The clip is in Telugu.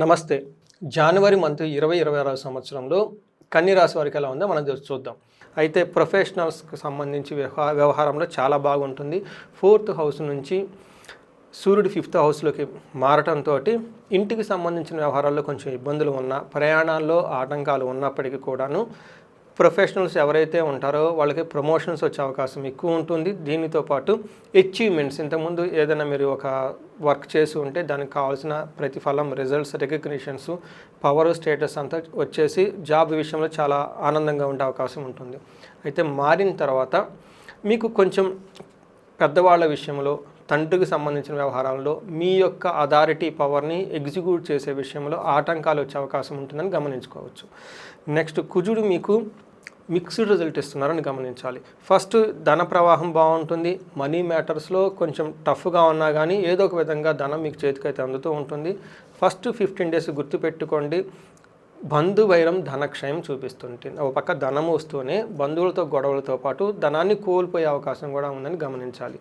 నమస్తే. జనవరి మంత్ 2026 సంవత్సరంలో కన్య రాశి వారికి ఎలా ఉందో మనం చూద్దాం. అయితే ప్రొఫెషనల్స్‌కి సంబంధించి వ్యవహారంలో చాలా బాగుంటుంది. 4th హౌస్ నుంచి సూర్యుడు 5th హౌస్‌లోకి మారటంతోటి ఇంటికి సంబంధించిన వ్యవహారాల్లో కొంచెం ఇబ్బందులు ఉన్నా, ప్రయాణాల్లో ఆటంకాలు ఉన్నప్పటికీ కూడాను ప్రొఫెషనల్స్ ఎవరైతే ఉంటారో వాళ్ళకి ప్రమోషన్స్ వచ్చే అవకాశం ఎక్కువ ఉంటుంది. దీనితో పాటు అచీవ్‌మెంట్స్, ఇంతకుముందు ఏదైనా మీరు ఒక వర్క్ చేసి ఉంటే దానికి కావాల్సిన ప్రతిఫలం, రిజల్ట్స్, రికగ్నిషన్స్, పవర్, స్టేటస్ అంతా వచ్చేసి జాబ్ విషయంలో చాలా ఆనందంగా ఉండే అవకాశం ఉంటుంది. అయితే మారిన తర్వాత మీకు కొంచెం పెద్దవాళ్ళ విషయంలో, తండ్రికి సంబంధించిన వ్యవహారాల్లో మీ యొక్క అథారిటీ పవర్ని ఎగ్జిక్యూట్ చేసే విషయంలో ఆటంకాలు వచ్చే అవకాశం ఉంటుందని గమనించుకోవచ్చు. నెక్స్ట్, కుజుడు మీకు మిక్స్డ్ రిజల్ట్ ఇస్తున్నారని గమనించాలి. ఫస్ట్ ధన ప్రవాహం బాగుంటుంది. మనీ మ్యాటర్స్లో కొంచెం టఫ్గా ఉన్నా కానీ ఏదో ఒక విధంగా ధనం మీకు చేతికైతే అందుతూ ఉంటుంది. ఫస్ట్ 15 డేస్ గుర్తుపెట్టుకోండి, బంధువైరం ధనక్షయం చూపిస్తుంటుంది. ఒక పక్క ధనం వస్తూనే బంధువులతో గొడవలతో పాటు ధనాన్ని కోల్పోయే అవకాశం కూడా ఉందని గమనించాలి.